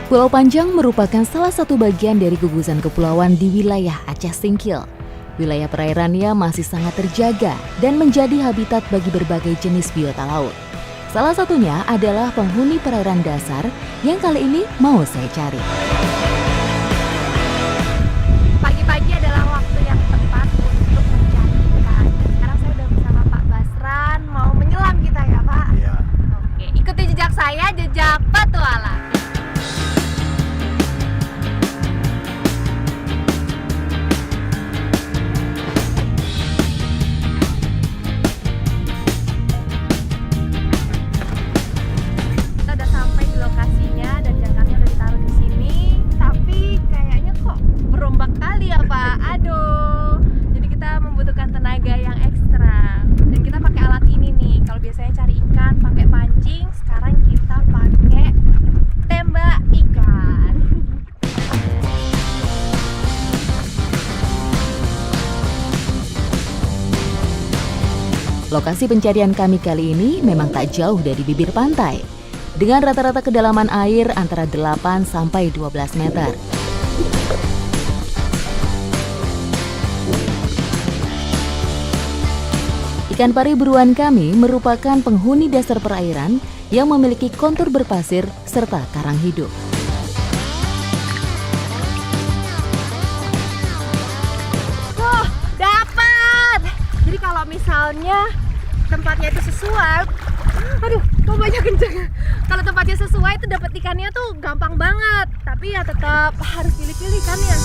Pulau Panjang merupakan salah satu bagian dari gugusan kepulauan di wilayah Aceh Singkil. Wilayah perairannya masih sangat terjaga dan menjadi habitat bagi berbagai jenis biota laut. Salah satunya adalah penghuni perairan dasar yang kali ini mau saya cari. Pagi-pagi adalah waktu yang tepat untuk mencari ikan. Sekarang saya udah bersama Pak Basran, mau menyelam kita ya Pak? Iya. Oke, ikuti jejak saya, jejak petualang. Biasanya cari ikan pakai pancing, sekarang kita pakai tembak ikan. Lokasi pencarian kami kali ini memang tak jauh dari bibir pantai, dengan rata-rata kedalaman air antara 8 sampai 12 meter. Ikan pari buruan kami merupakan penghuni dasar perairan yang memiliki kontur berpasir serta karang hidup. Oh, dapat! Jadi kalau misalnya tempatnya itu sesuai, aduh, kok banyak kenceng. Kalau tempatnya sesuai itu dapat ikannya tuh gampang banget, tapi ya tetap harus pilih-pilih ikannya.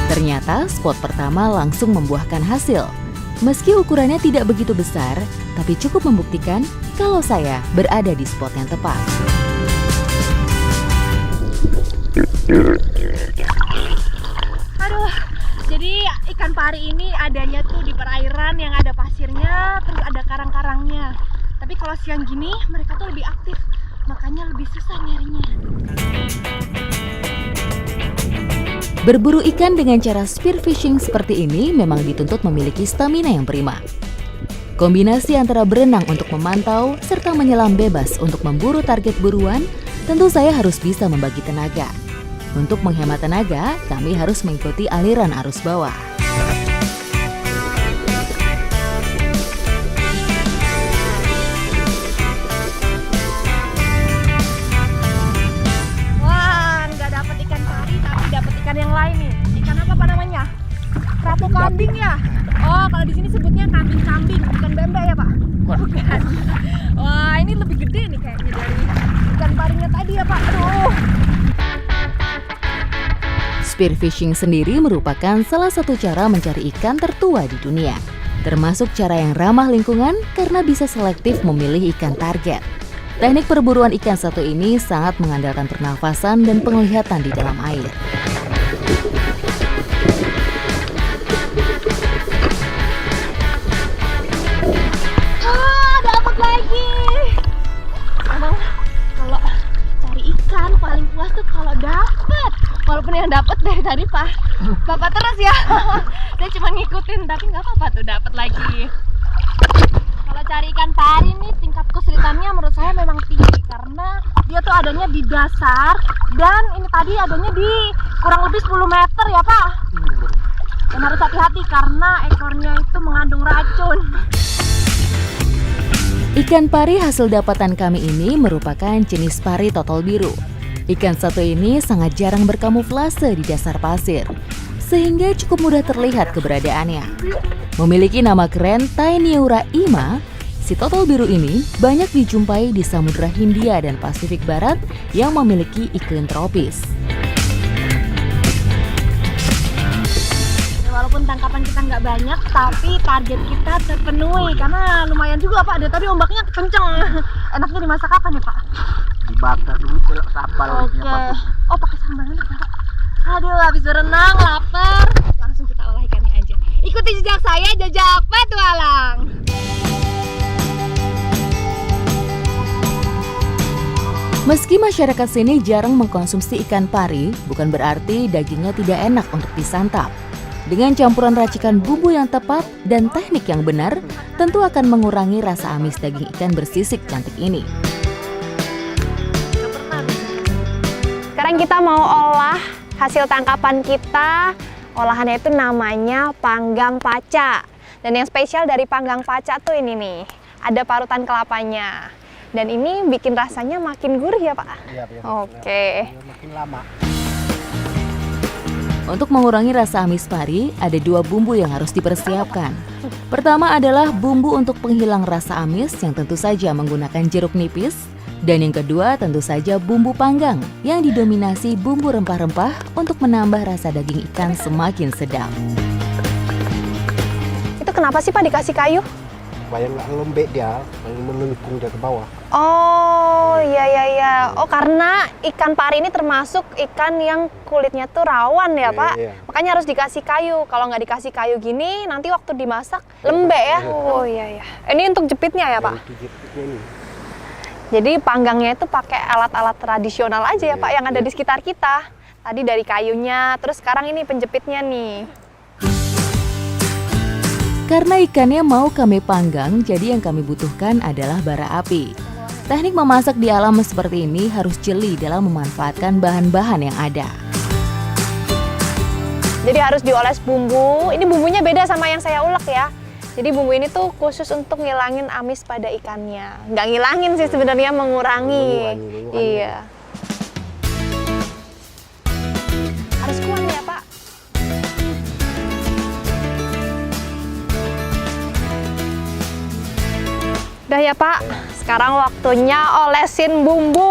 Ternyata spot pertama langsung membuahkan hasil. Meski ukurannya tidak begitu besar, tapi cukup membuktikan kalau saya berada di spot yang tepat. Aduh, jadi ikan pari ini adanya tuh di perairan yang ada pasirnya, terus ada karang-karangnya. Tapi kalau siang gini mereka tuh lebih aktif, makanya lebih susah nyarinya. Berburu ikan dengan cara spearfishing seperti ini memang dituntut memiliki stamina yang prima. Kombinasi antara berenang untuk memantau serta menyelam bebas untuk memburu target buruan, tentu saya harus bisa membagi tenaga. Untuk menghemat tenaga, kami harus mengikuti aliran arus bawah. Yang lain nih, ikan apa namanya? Kerapu kambing ya? Oh, kalau di sini sebutnya kambing-kambing, bukan bembe ya Pak? Bukan. Wah, ini lebih gede nih kayaknya dari ikan parinya tadi ya Pak. Aduh. Spearfishing sendiri merupakan salah satu cara mencari ikan tertua di dunia, termasuk cara yang ramah lingkungan karena bisa selektif memilih ikan target. Teknik perburuan ikan satu ini sangat mengandalkan pernafasan dan penglihatan di dalam air. Dapat lagi. Emang kalau cari ikan paling puas tuh kalau dapat. Walaupun yang dapat dari tadi Bapak terus ya. Saya cuma ngikutin, tapi nggak apa-apa tuh dapat lagi. Kalau cari ikan pari nih tingkat kesulitannya menurut saya memang tinggi karena dia tuh adanya di dasar dan ini tadi adanya di kurang lebih 10 meter ya Pak. Dan harus hati-hati karena ekornya itu mengandung racun. Ikan pari hasil dapatan kami ini merupakan jenis pari totol biru. Ikan satu ini sangat jarang berkamuflase di dasar pasir, sehingga cukup mudah terlihat keberadaannya. Memiliki nama keren Taeniura ima, si totol biru ini banyak dijumpai di Samudra Hindia dan Pasifik Barat yang memiliki iklim tropis. Walaupun tangkapan kita nggak banyak, tapi target kita terpenuhi karena lumayan juga Pak. Dari tadi ombaknya kenceng. Enaknya dimasak apa nih Pak? Dibakar dulu kalau sambal. Oke. Oh, pakai sambalnya Pak. Aduh, habis berenang, lapar. Langsung kita olah ikannya aja. Ikuti jejak saya, jejak petualang. Meski masyarakat sini jarang mengkonsumsi ikan pari, bukan berarti dagingnya tidak enak untuk disantap. Dengan campuran racikan bumbu yang tepat dan teknik yang benar, tentu akan mengurangi rasa amis daging ikan bersisik cantik ini. Gak pernah sekarang kita mau olah hasil tangkapan kita. Olahannya itu namanya panggang paca. Dan yang spesial dari panggang paca tuh ini nih, ada parutan kelapanya. Dan ini bikin rasanya makin gurih ya Pak? Iya, biar Oke. makin lama. Untuk mengurangi rasa amis pari, ada 2 bumbu yang harus dipersiapkan. Pertama adalah bumbu untuk penghilang rasa amis yang tentu saja menggunakan jeruk nipis. Dan yang kedua tentu saja bumbu panggang yang didominasi bumbu rempah-rempah untuk menambah rasa daging ikan semakin sedap. Itu kenapa sih Pak dikasih kayu? Supaya nggak lembek dia, melengkung dia ke bawah. Oh iya. Oh karena ikan pari ini termasuk ikan yang kulitnya tuh rawan ya Pak. Iya. Makanya harus dikasih kayu. Kalau nggak dikasih kayu gini nanti waktu dimasak lembek ya. Oh iya. Ini untuk jepitnya ya Pak. Itu jepitnya ini. Jadi panggangnya itu pakai alat-alat tradisional aja ya Pak yang ada di sekitar kita. Tadi dari kayunya, terus sekarang ini penjepitnya nih. Karena ikannya mau kami panggang, jadi yang kami butuhkan adalah bara api. Teknik memasak di alam seperti ini harus jeli dalam memanfaatkan bahan-bahan yang ada. Jadi harus dioles bumbu. Ini bumbunya beda sama yang saya ulek ya. Jadi bumbu ini tuh khusus untuk ngilangin amis pada ikannya. Nggak ngilangin sih sebenarnya, mengurangi. Iya. Harus kuat ya Pak. Udah ya Pak, sekarang waktunya olesin bumbu.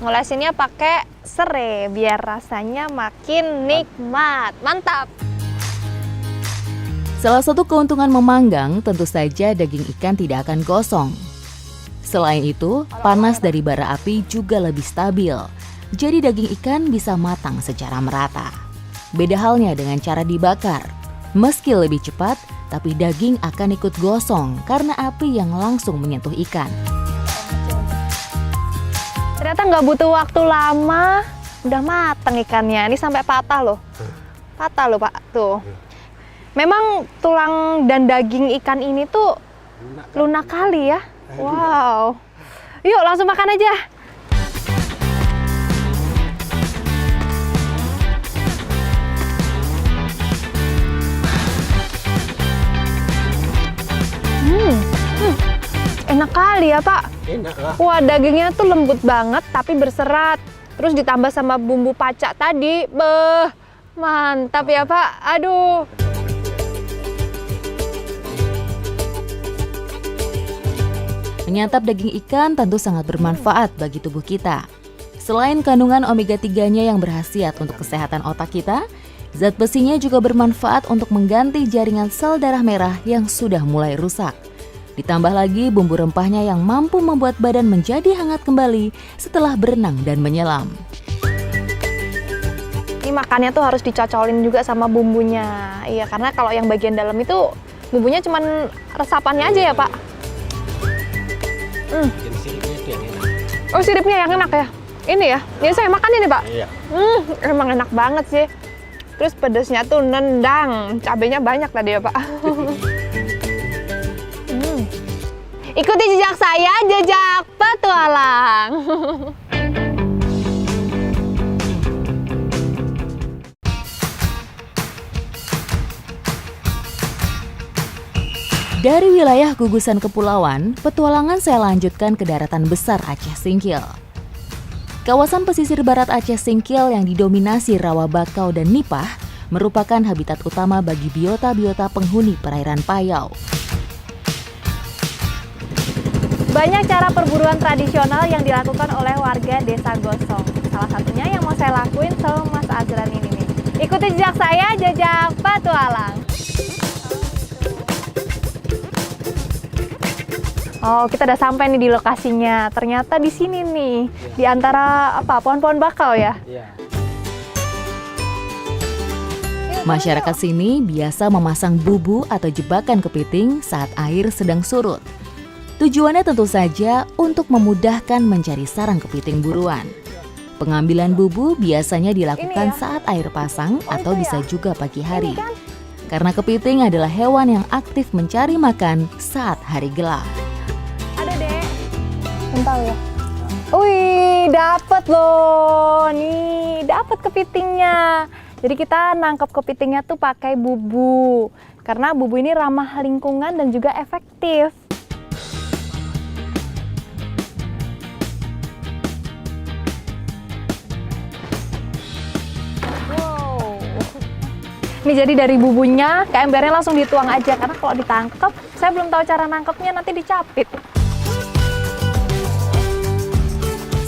Ngolesinnya pakai serai biar rasanya makin nikmat. Mantap. Salah satu keuntungan memanggang tentu saja daging ikan tidak akan gosong. Selain itu, panas dari bara api juga lebih stabil. Jadi daging ikan bisa matang secara merata. Beda halnya dengan cara dibakar. Meski lebih cepat, tapi daging akan ikut gosong karena api yang langsung menyentuh ikan. Ternyata nggak butuh waktu lama, udah matang ikannya. Ini sampai patah loh. Patah loh Pak, tuh. Memang tulang dan daging ikan ini tuh lunak kali ya. Wow. Yuk langsung makan aja. Enak kali ya Pak. Enak lah. Wah dagingnya tuh lembut banget tapi berserat. Terus ditambah sama bumbu pacak tadi. Beh, mantap ya Pak. Aduh. Menyantap daging ikan tentu sangat bermanfaat bagi tubuh kita. Selain kandungan omega 3-nya yang berkhasiat untuk kesehatan otak kita, zat besinya juga bermanfaat untuk mengganti jaringan sel darah merah yang sudah mulai rusak. Ditambah lagi bumbu rempahnya yang mampu membuat badan menjadi hangat kembali setelah berenang dan menyelam. Ini makannya tuh harus dicocolin juga sama bumbunya. Iya, karena kalau yang bagian dalam itu bumbunya cuman resapannya aja ya Pak. Jadi siripnya itu yang enak. Oh siripnya yang enak ya? Ini ya? Ini saya makan ini Pak. Iya. Emang enak banget sih. Terus pedasnya tuh nendang. Cabenya banyak tadi ya Pak. Ikuti jejak saya, jejak petualang. Dari wilayah gugusan kepulauan, petualangan saya lanjutkan ke daratan besar Aceh Singkil. Kawasan pesisir barat Aceh Singkil yang didominasi rawa bakau dan nipah merupakan habitat utama bagi biota-biota penghuni perairan Payau. Banyak cara perburuan tradisional yang dilakukan oleh warga desa Gosong. Salah satunya yang mau saya lakuin sama Mas Azran ini nih. Ikuti jejak saya, jejak petualang. Oh, kita udah sampai nih di lokasinya. Ternyata di sini nih, di antara pohon-pohon bakau ya. Iya. Masyarakat sini biasa memasang bubu atau jebakan kepiting saat air sedang surut. Tujuannya tentu saja untuk memudahkan mencari sarang kepiting buruan. Pengambilan bubu biasanya dilakukan saat air pasang atau bisa juga pagi hari. Karena kepiting adalah hewan yang aktif mencari makan saat hari gelap. Ada Dek. Bentar ya. Wih, dapet loh. Nih, dapet kepitingnya. Jadi kita nangkep kepitingnya tuh pakai bubu. Karena bubu ini ramah lingkungan dan juga efektif. Wow. Ini jadi dari bubunya ke embernya langsung dituang aja. Karena kalau ditangkep, saya belum tahu cara nangkepnya, nanti dicapit.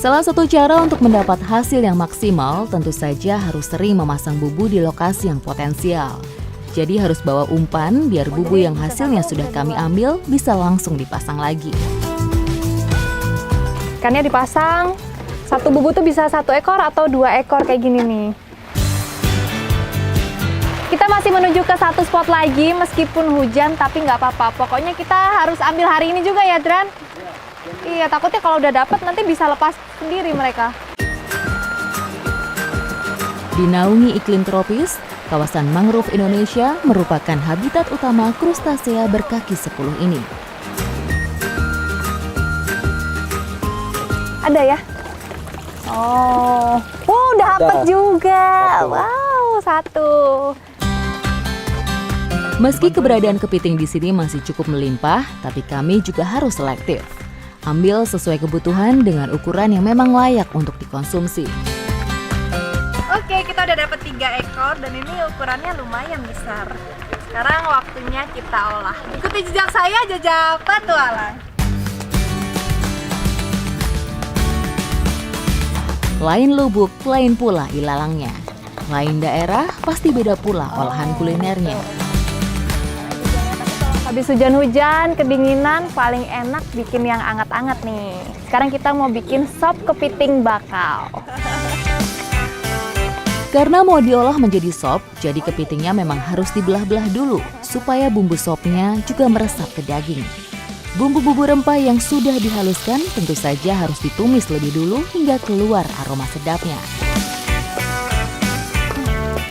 Salah satu cara untuk mendapat hasil yang maksimal tentu saja harus sering memasang bubu di lokasi yang potensial. Jadi harus bawa umpan biar bubu yang hasilnya sudah kami ambil bisa langsung dipasang lagi. Ikannya dipasang, satu bubu tuh bisa 1 ekor atau 2 ekor kayak gini nih. Kita masih menuju ke satu spot lagi meskipun hujan tapi nggak apa-apa. Pokoknya kita harus ambil hari ini juga ya, Dran. Iya, takutnya kalau udah dapet nanti bisa lepas sendiri mereka. Dinaungi iklim tropis, kawasan mangrove Indonesia merupakan habitat utama krustasea berkaki 10 ini. Ada ya? Oh, dapet juga. Wow, 1. Meski keberadaan kepiting di sini masih cukup melimpah, tapi kami juga harus selektif. Ambil sesuai kebutuhan dengan ukuran yang memang layak untuk dikonsumsi. Oke, kita udah dapet 3 ekor dan ini ukurannya lumayan besar. Sekarang waktunya kita olah. Ikuti jejak saya, jejak petualang. Lain lubuk, lain pula ilalangnya. Lain daerah, pasti beda pula olahan kulinernya. Habis hujan-hujan, kedinginan, paling enak bikin yang anget-anget nih. Sekarang kita mau bikin sop kepiting bakal. Karena mau diolah menjadi sop, jadi kepitingnya memang harus dibelah-belah dulu supaya bumbu sopnya juga meresap ke daging. Bumbu-bumbu rempah yang sudah dihaluskan tentu saja harus ditumis lebih dulu hingga keluar aroma sedapnya.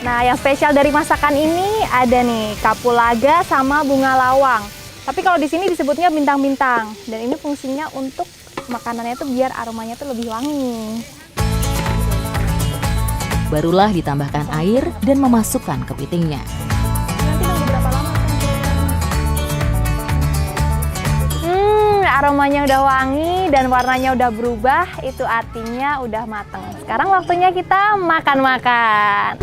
Nah, yang spesial dari masakan ini ada nih kapulaga sama bunga lawang. Tapi kalau di sini disebutnya bintang-bintang. Dan ini fungsinya untuk makanannya tuh biar aromanya tuh lebih wangi. Barulah ditambahkan air dan memasukkan kepitingnya. Aromanya udah wangi dan warnanya udah berubah, itu artinya udah mateng. Sekarang waktunya kita makan-makan.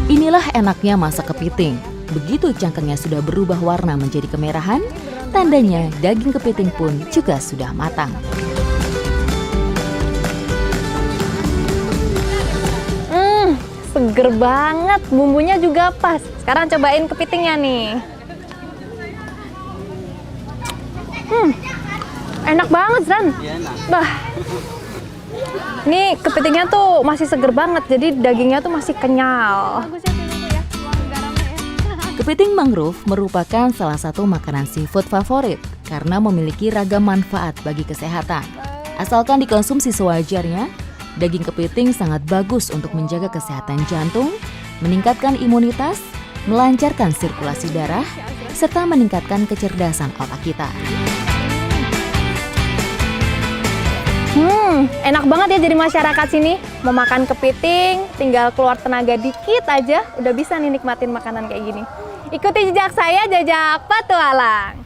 Inilah enaknya masak kepiting. Begitu cangkangnya sudah berubah warna menjadi kemerahan, tandanya daging kepiting pun juga sudah matang. Seger banget, bumbunya juga pas. Sekarang cobain kepitingnya nih. Enak banget, Zran. Bah. Ini kepitingnya tuh masih seger banget, jadi dagingnya tuh masih kenyal. Kepiting mangrove merupakan salah satu makanan seafood favorit karena memiliki ragam manfaat bagi kesehatan. Asalkan dikonsumsi sewajarnya, daging kepiting sangat bagus untuk menjaga kesehatan jantung, meningkatkan imunitas, melancarkan sirkulasi darah, serta meningkatkan kecerdasan otak kita. Enak banget ya jadi masyarakat sini. Mau makan kepiting, tinggal keluar tenaga dikit aja, udah bisa nih nikmatin makanan kayak gini. Ikuti jejak saya, jejak petualang.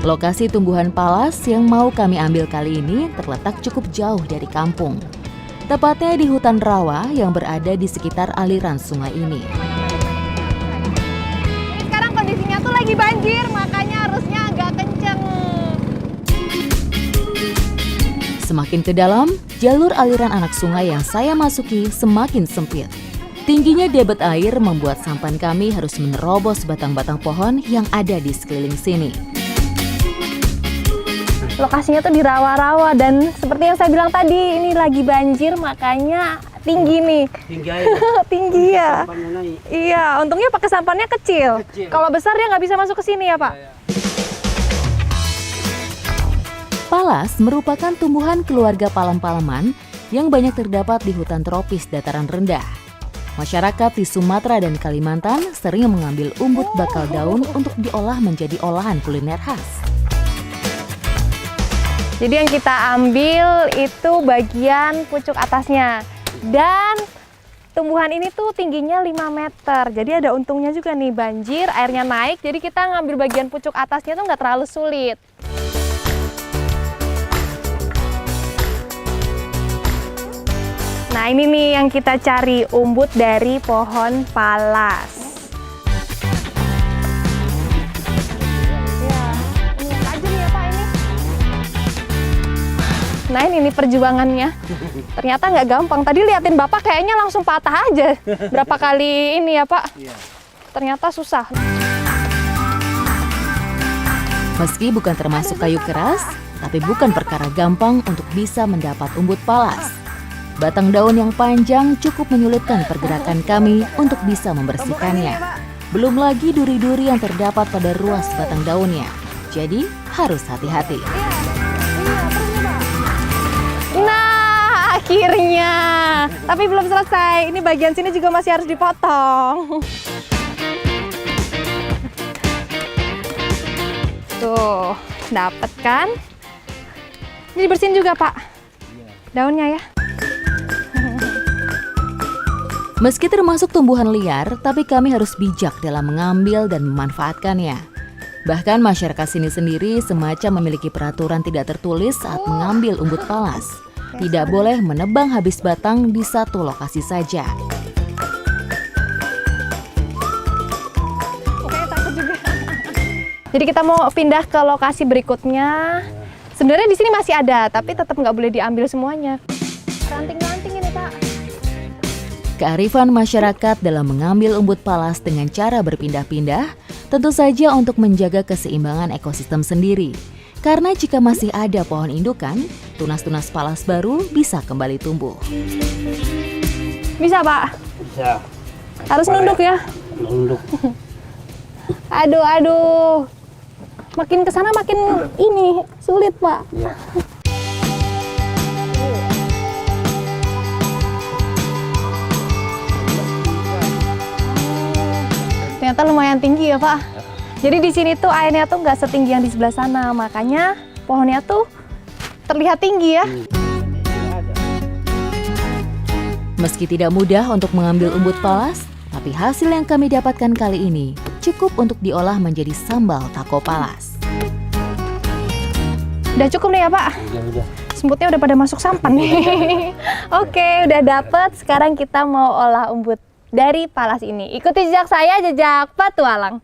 Lokasi tumbuhan palas yang mau kami ambil kali ini terletak cukup jauh dari kampung. Tepatnya di hutan rawa yang berada di sekitar aliran sungai ini. Sekarang kondisinya tuh lagi banjir, makanya arusnya agak kenceng. Semakin ke dalam, jalur aliran anak sungai yang saya masuki semakin sempit. Tingginya debit air membuat sampan kami harus menerobos batang-batang pohon yang ada di sekeliling sini. Lokasinya tuh di rawa-rawa dan seperti yang saya bilang tadi, ini lagi banjir makanya tinggi nih. Tinggi air. Tinggi ya. Sampahnya naik. Iya, untungnya pakai sampannya kecil. Kecil. Kalau besar dia nggak bisa masuk ke sini ya, Pak. Palas merupakan tumbuhan keluarga palem-paleman yang banyak terdapat di hutan tropis dataran rendah. Masyarakat di Sumatera dan Kalimantan sering mengambil umbut bakal daun untuk diolah menjadi olahan kuliner khas. Jadi yang kita ambil itu bagian pucuk atasnya. Dan tumbuhan ini tuh tingginya 5 meter. Jadi ada untungnya juga nih, banjir, airnya naik. Jadi kita ngambil bagian pucuk atasnya tuh nggak terlalu sulit. Nah ini nih yang kita cari, umbut dari pohon palas. Ya, ini tajam ya Pak ini. Nah ini nih perjuangannya. Ternyata nggak gampang. Tadi liatin Bapak kayaknya langsung patah aja. Berapa kali ini ya Pak? Ternyata susah. Meski bukan termasuk kayu keras, tapi bukan perkara gampang untuk bisa mendapat umbut palas. Batang daun yang panjang cukup menyulitkan pergerakan kami untuk bisa membersihkannya. Belum lagi duri-duri yang terdapat pada ruas batang daunnya. Jadi harus hati-hati. Nah, akhirnya. Tapi belum selesai. Ini bagian sini juga masih harus dipotong. Tuh, dapet kan? Ini dibersihin juga, Pak. Daunnya ya. Meski termasuk tumbuhan liar, tapi kami harus bijak dalam mengambil dan memanfaatkannya. Bahkan masyarakat sini sendiri semacam memiliki peraturan tidak tertulis saat mengambil umbut palas. Tidak boleh menebang habis batang di satu lokasi saja. Oke, takut juga. Jadi kita mau pindah ke lokasi berikutnya. Sebenarnya di sini masih ada, tapi tetap nggak boleh diambil semuanya. Ranting-ranting ini, Pak. Kearifan masyarakat dalam mengambil umbut palas dengan cara berpindah-pindah tentu saja untuk menjaga keseimbangan ekosistem sendiri. Karena jika masih ada pohon indukan, tunas-tunas palas baru bisa kembali tumbuh. Bisa, Pak? Bisa. Harus nunduk ya? Nunduk. Aduh, aduh. Makin kesana makin ini sulit, Pak. Ya. Ternyata lumayan tinggi ya Pak. Jadi di sini tuh airnya tuh nggak setinggi yang di sebelah sana, makanya pohonnya tuh terlihat tinggi ya. Meski tidak mudah untuk mengambil umbut palas, tapi hasil yang kami dapatkan kali ini cukup untuk diolah menjadi sambal taco palas. Udah cukup nih ya Pak? Udah. Semputnya udah pada masuk sampan nih. Oke, udah dapet. Sekarang kita mau olah umbut dari palas ini. Ikuti jejak saya, jejak petualang.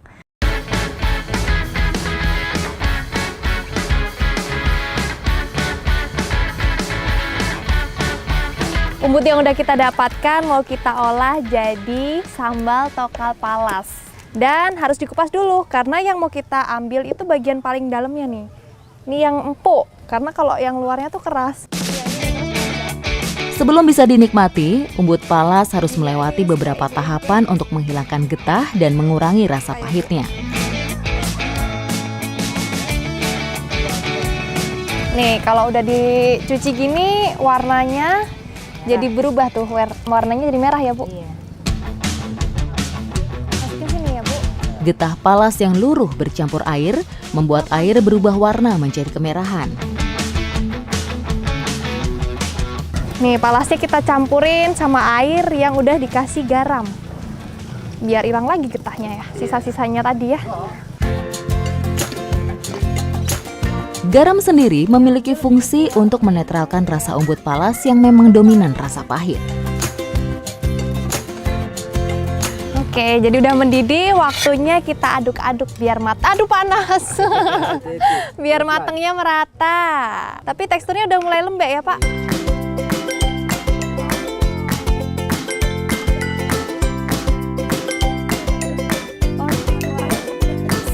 Umbut yang udah kita dapatkan mau kita olah jadi sambal tokal palas. Dan harus dikupas dulu karena yang mau kita ambil itu bagian paling dalamnya nih. Ini yang empuk, karena kalau yang luarnya tuh keras. Sebelum bisa dinikmati, umbut palas harus melewati beberapa tahapan untuk menghilangkan getah dan mengurangi rasa pahitnya. Nih, kalau udah dicuci gini, warnanya jadi berubah tuh. Warnanya jadi merah ya, Bu? Iya. Masukin sini ya, Bu. Getah palas yang luruh bercampur air membuat air berubah warna menjadi kemerahan. Nih, palasnya kita campurin sama air yang udah dikasih garam. Biar hilang lagi getahnya ya, sisa-sisanya tadi ya. Garam sendiri memiliki fungsi untuk menetralkan rasa umbut palas yang memang dominan rasa pahit. Oke, jadi udah mendidih, waktunya kita aduk-aduk biar matang. Aduh panas. Biar matangnya merata. Tapi teksturnya udah mulai lembek ya, Pak.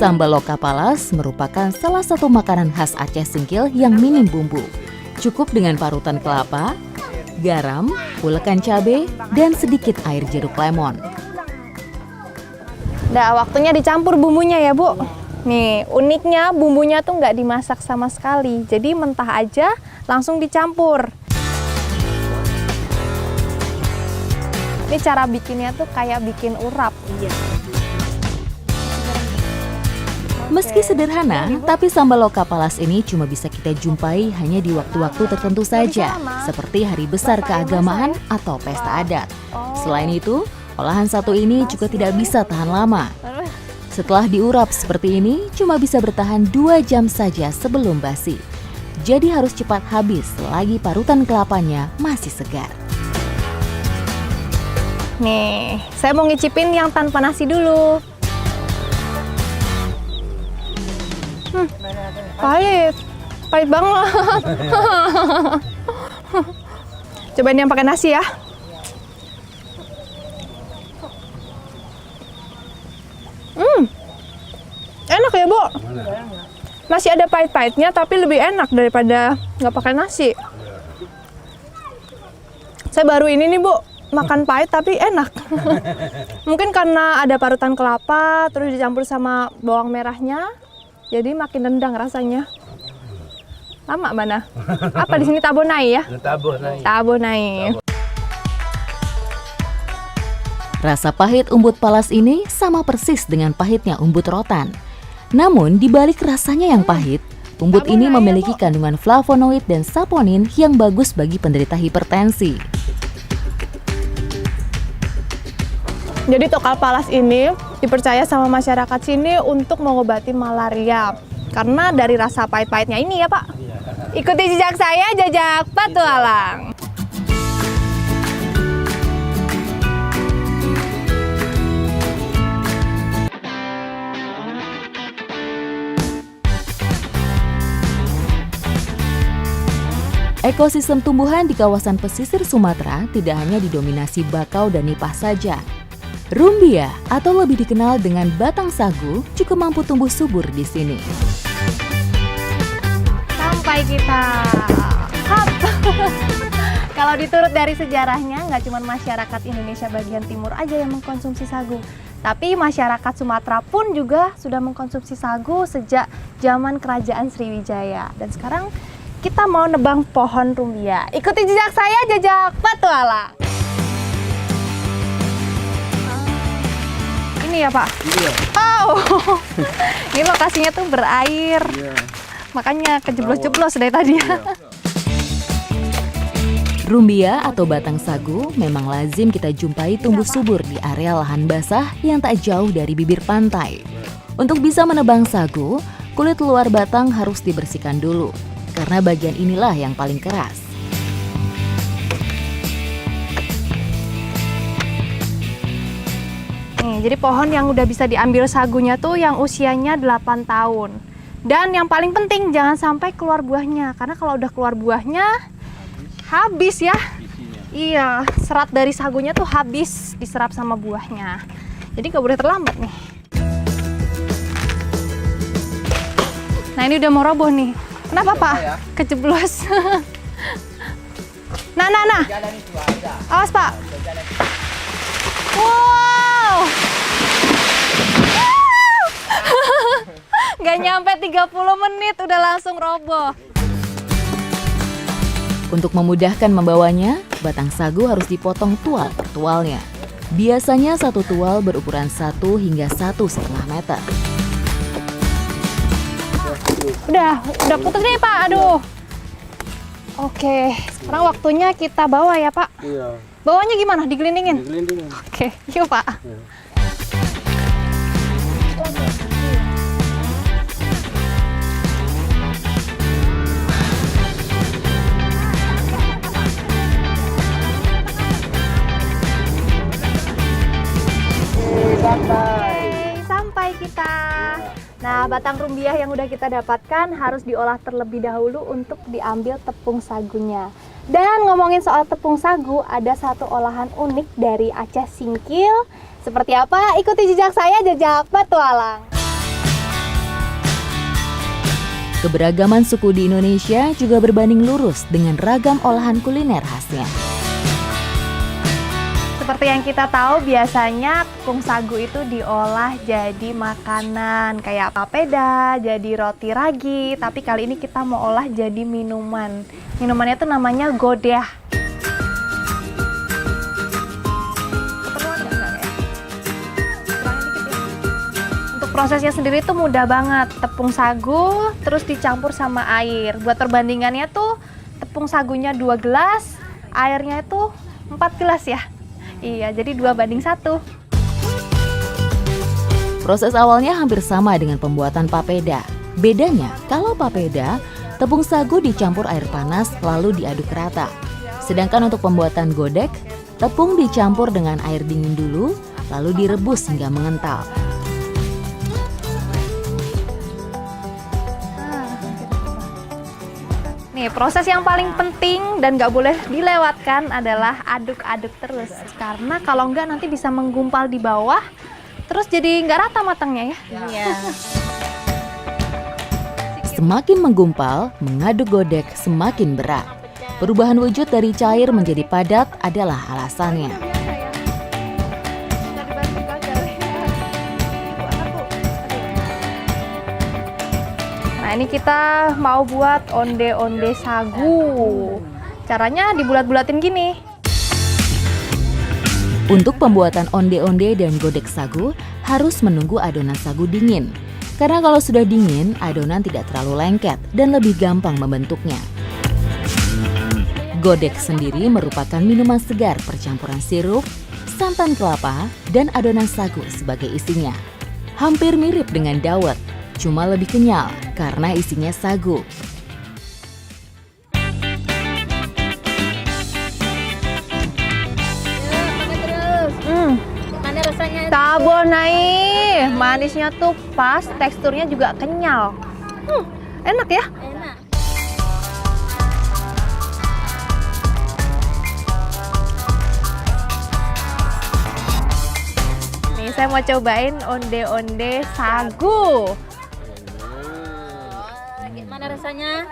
Sambal loka palas merupakan salah satu makanan khas Aceh Singkil yang minim bumbu. Cukup dengan parutan kelapa, garam, ulekan cabai, dan sedikit air jeruk lemon. Nah, waktunya dicampur bumbunya ya, Bu. Nih, uniknya bumbunya tuh nggak dimasak sama sekali. Jadi mentah aja, langsung dicampur. Ini cara bikinnya tuh kayak bikin urap. Meski sederhana, tapi sambal loka palas ini cuma bisa kita jumpai hanya di waktu-waktu tertentu saja, seperti hari besar keagamaan atau pesta adat. Selain itu, olahan satu ini juga tidak bisa tahan lama. Setelah diurap seperti ini, cuma bisa bertahan 2 jam saja sebelum basi. Jadi harus cepat habis selagi parutan kelapanya masih segar. Nih, saya mau ngicipin yang tanpa nasi dulu. Pahit banget. Cobain yang pakai nasi ya. Enak ya, Bu? Masih ada pahit-pahitnya, tapi lebih enak daripada nggak pakai nasi. Saya baru ini nih, Bu, makan pahit tapi enak. Mungkin karena ada parutan kelapa, terus dicampur sama bawang merahnya, jadi makin nendang rasanya. Lama mana? Apa di sini tabonai ya? Tabonai. Rasa pahit umbut palas ini sama persis dengan pahitnya umbut rotan. Namun, di balik rasanya yang pahit, umbut ini memiliki kandungan flavonoid dan saponin yang bagus bagi penderita hipertensi. Jadi tokal palas ini dipercaya sama masyarakat sini untuk mengobati malaria. Karena dari rasa pahit-pahitnya ini ya, Pak. Ikuti jejak saya, jejak petualang. Ekosistem tumbuhan di kawasan pesisir Sumatera tidak hanya didominasi bakau dan nipah saja. Rumbia atau lebih dikenal dengan batang sagu juga mampu tumbuh subur di sini. Sampai kita. Hap. Kalau diturut dari sejarahnya, nggak cuma masyarakat Indonesia bagian timur aja yang mengkonsumsi sagu, tapi masyarakat Sumatera pun juga sudah mengkonsumsi sagu sejak zaman Kerajaan Sriwijaya. Dan sekarang kita mau nebang pohon rumbia. Ikuti jejak saya, jejak petualang. Ini ya, Pak? Iya. Oh, ini lokasinya tuh berair. Iya. Makanya kejeblos-jeblos dari tadi ya. Rumbia atau batang sagu memang lazim kita jumpai tumbuh subur di area lahan basah yang tak jauh dari bibir pantai. Untuk bisa menebang sagu, kulit luar batang harus dibersihkan dulu, karena bagian inilah yang paling keras. Nih, jadi pohon yang udah bisa diambil sagunya tuh yang usianya 8 tahun. Dan yang paling penting jangan sampai keluar buahnya, karena kalau udah keluar buahnya habis ya. Iya, serat dari sagunya tuh habis diserap sama buahnya. Jadi nggak boleh terlambat nih. Nah, ini udah mau roboh nih. Kenapa, Pak? Kejeblos. Nah. Awas, Pak. Wow. Gak nyampe 30 menit udah langsung roboh. Untuk memudahkan membawanya, batang sagu harus dipotong tual per tualnya. Biasanya satu tual berukuran 1 hingga 1,5 meter. Udah putus nih, Pak. Aduh. Oke, sekarang waktunya kita bawa ya, Pak. Iya. Bawanya gimana? Digelindingin? Digelindingin. Oke, yuk, Pak. Iya. Sampai kita. Nah, batang rumbiah yang udah kita dapatkan harus diolah terlebih dahulu untuk diambil tepung sagunya. Dan ngomongin soal tepung sagu, ada satu olahan unik dari Aceh Singkil. Seperti apa? Ikuti jejak saya, jejak petualang. Keberagaman suku di Indonesia juga berbanding lurus dengan ragam olahan kuliner khasnya. Seperti yang kita tahu, biasanya tepung sagu itu diolah jadi makanan kayak papeda, jadi roti ragi. Tapi kali ini kita mau olah jadi minuman. Minumannya itu namanya godeh. Prosesnya sendiri tuh mudah banget. Tepung sagu terus dicampur sama air. Buat perbandingannya tuh tepung sagunya 2 gelas, airnya itu 4 gelas ya. Iya, jadi 2:1. Proses awalnya hampir sama dengan pembuatan papeda. Bedanya, kalau papeda, tepung sagu dicampur air panas lalu diaduk rata. Sedangkan untuk pembuatan godek, tepung dicampur dengan air dingin dulu, lalu direbus hingga mengental. Nih, proses yang paling penting dan nggak boleh dilewatkan adalah aduk-aduk terus. Karena kalau nggak nanti bisa menggumpal di bawah, terus jadi nggak rata matangnya ya. Iya. Semakin menggumpal, mengaduk godek semakin berat. Perubahan wujud dari cair menjadi padat adalah alasannya. Nah, ini kita mau buat onde-onde sagu. Caranya dibulat-bulatin gini. Untuk pembuatan onde-onde dan godek sagu, harus menunggu adonan sagu dingin. Karena kalau sudah dingin, adonan tidak terlalu lengket dan lebih gampang membentuknya. Godek sendiri merupakan minuman segar percampuran sirup, santan kelapa, dan adonan sagu sebagai isinya. Hampir mirip dengan dawet, cuma lebih kenyal karena isinya sagu. Mana rasanya? Tabonai, manisnya tuh pas, teksturnya juga kenyal. Enak ya? Enak. Nih, saya mau cobain onde-onde sagu. Gimana rasanya?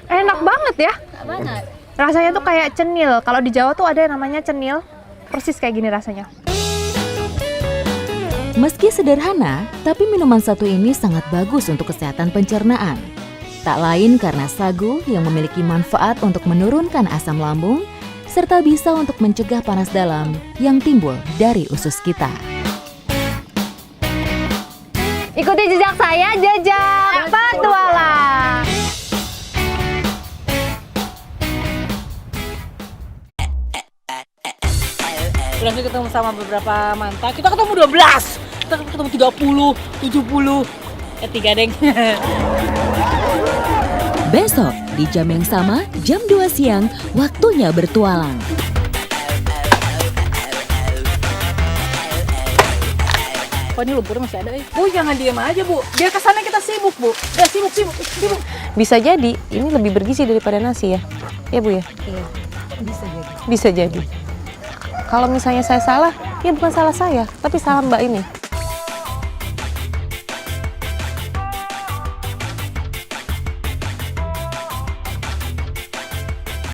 Enak banget ya. Enak banget. Rasanya tuh kayak cenil. Kalau di Jawa tuh ada yang namanya cenil. Persis kayak gini rasanya. Meski sederhana, tapi minuman satu ini sangat bagus untuk kesehatan pencernaan. Tak lain karena sagu yang memiliki manfaat untuk menurunkan asam lambung, serta bisa untuk mencegah panas dalam yang timbul dari usus kita. Ikuti jejak saya, jejak petualang. Berhasil ketemu sama beberapa mantan. Kita ketemu 12. Kita ketemu 30, 70. 3 deng. Besok di jam yang sama, jam 2 siang, waktunya bertualang. Oh, ini lumpurnya masih ada ya? Bu, jangan diem aja, Bu. Biar kesannya kita sibuk, Bu. Ya, sibuk. Bisa jadi ini lebih bergizi daripada nasi ya. Ya, Bu ya? Iya, bisa jadi. Bisa jadi. Kalau misalnya saya salah, ya bukan salah saya, tapi salah Mbak ini.